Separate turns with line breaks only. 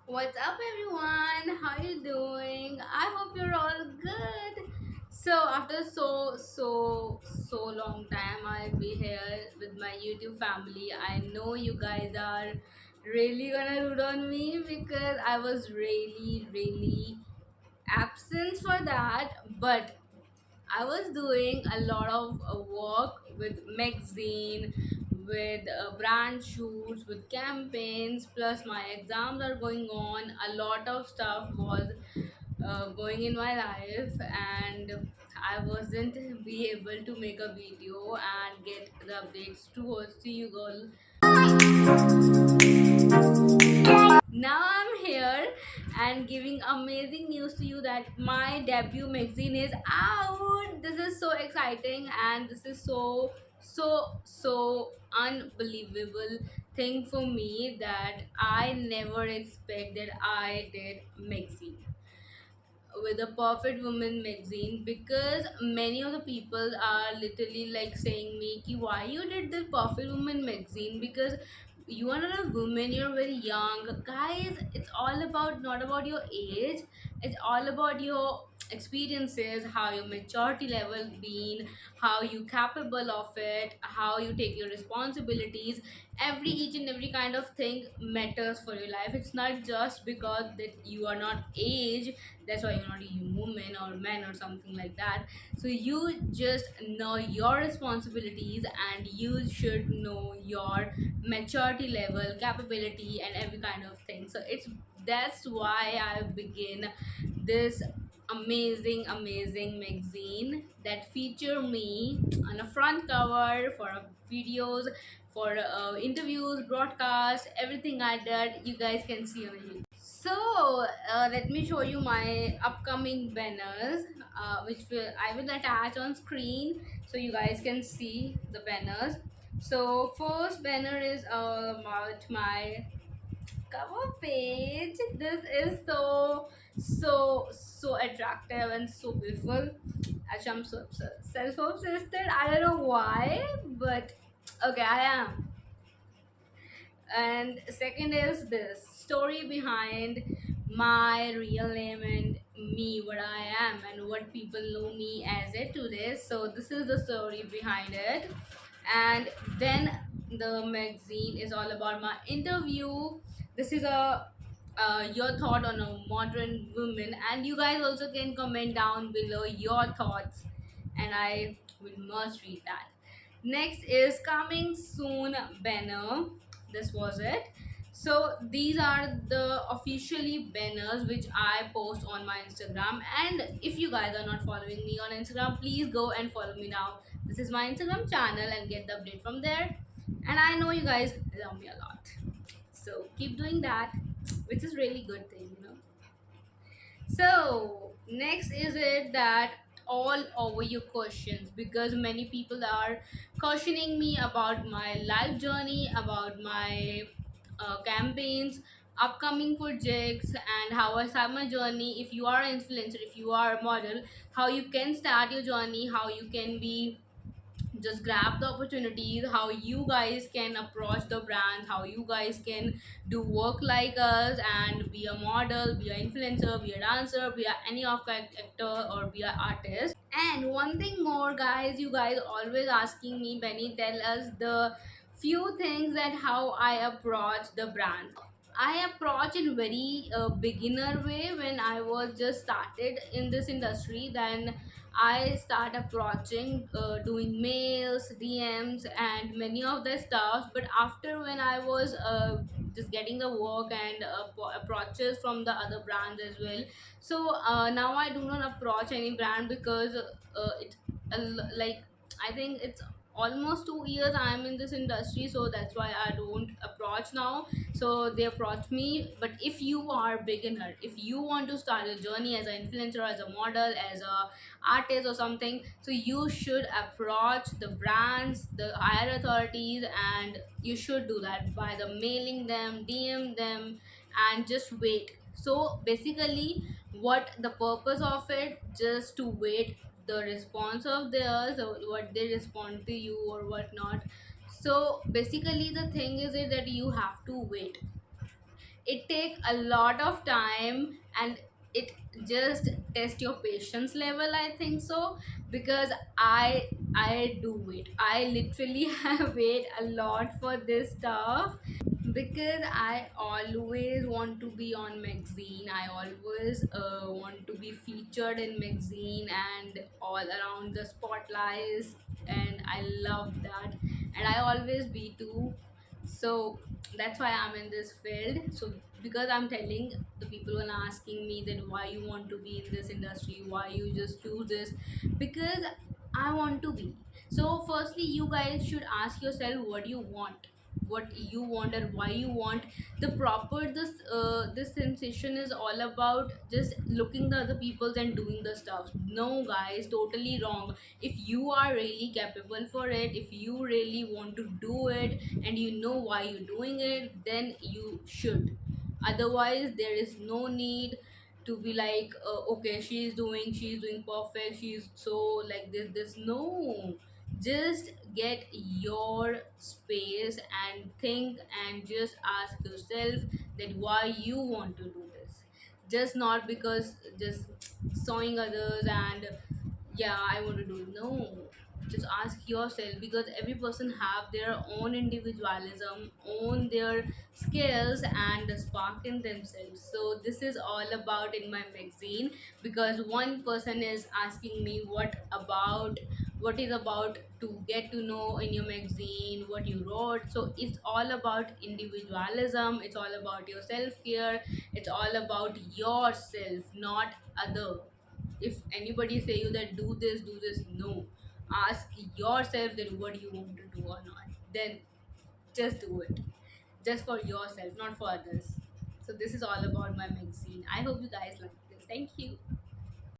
What's up, everyone? How you doing? I hope you're all good. So after so long time, I'll be here with my YouTube family. I know you guys are really gonna root on me because I was really absent for that, but I was doing a lot of work with magazine, with brand shoots, with campaigns. Plus, my exams are going on. A lot of stuff was going in my life, and I wasn't be able to make a video and get the updates towards to you girl. Now I'm here and giving amazing news to you that my debut magazine is out. This is so exciting and this is so unbelievable thing for me that I never expected I did magazine with a perfect woman magazine, because many of the people are literally like saying me ki why you did the perfect woman magazine, because you are not a woman, you're very young. Guys, it's all about not about your age, it's all about your experiences, how your maturity level been, how you capable of it, how you take your responsibilities. Each and every kind of thing matters for your life. It's not just because that you are not age, that's why you're not a woman or man or something like that. So you just know your responsibilities and you should know your maturity level, capability, and every kind of thing. So that's why I begin this amazing magazine that feature me on a front cover for videos, for interviews, broadcasts, everything I did you guys can see on YouTube. So let me show you my upcoming banners, which I will attach on screen so you guys can see the banners. So first banner is about my cover page. This is so attractive and so beautiful. Actually, I'm so self-obsessed. I don't know why, but okay, I am. And second is this story behind my real name and me, what I am and what people know me as it today. So this is the story behind it. And then the magazine is all about my interview. This is a your thought on a modern woman, and you guys also can comment down below your thoughts, and I will must read that. Next is coming soon banner. This was it. So these are the officially banners which I post on my Instagram, and if you guys are not following me on Instagram, please go and follow me now. This is my Instagram channel and get the update from there. And I know you guys love me a lot, so keep doing that, which is really good thing. So next is it that all over your questions, because many people are questioning me about my life journey, about my campaigns, upcoming projects, and how I start my journey. If you are an influencer, if you are a model, how you can start your journey, how you can be just grab the opportunities, how you guys can approach the brands, how you guys can do work like us and be a model, be an influencer, be a dancer, be a any of the actor or be an artist. And one thing more, guys, you guys always asking me, Benny, tell us the few things that how I approach the brand. I approach in very beginner way when I was just started in this industry. Then I start approaching, doing mails, DMs, and many of the stuff. But after when I was just getting the work and approaches from the other brands as well. So now I do not approach any brand because like I think it's almost 2 years I'm in this industry, so that's why I don't approach now. So they approach me. But if you are beginner, if you want to start your journey as an influencer, as a model, as a artist or something, so you should approach the brands, the higher authorities, and you should do that by the mailing them, DM them, and just wait. So basically what the purpose of it, just to wait the response of theirs, or what they respond to you or whatnot. So basically the thing is it that you have to wait. it take a lot of time, and it just test your patience level, I think so. Because I do it, I literally have wait a lot for this stuff, because I always want to be on magazine. I always want to be featured in magazine and all around the spotlights, and I love that, and I always be too. So that's why I'm in this field. So because I'm telling the people when asking me that why you want to be in this industry, why you just choose this, because I want to be. So firstly, you guys should ask yourself what you want, what you want and why you want. The proper this sensation is all about just looking the other people's and doing the stuff. No guys, totally wrong. If you are really capable for it, if you really want to do it and you know why you're doing it, then you should. Otherwise there is no need to be like, okay, she's doing perfect, she's so like this. No, just get your space and think, and just ask yourself that why you want to do this. Just not because just sawing others and yeah, I want to do it. No, just ask yourself, because every person have their own individualism, own their skills and the spark in themselves. So this is all about in my magazine, because one person is asking me what is about to get to know in your magazine, what you wrote. So it's all about individualism, it's all about your self-care, it's all about yourself, not other. If anybody say you that do this, no, ask yourself that what you want to do or not, then just do it, just for yourself, not for others. So this is all about my magazine. I hope you guys like this. Thank you.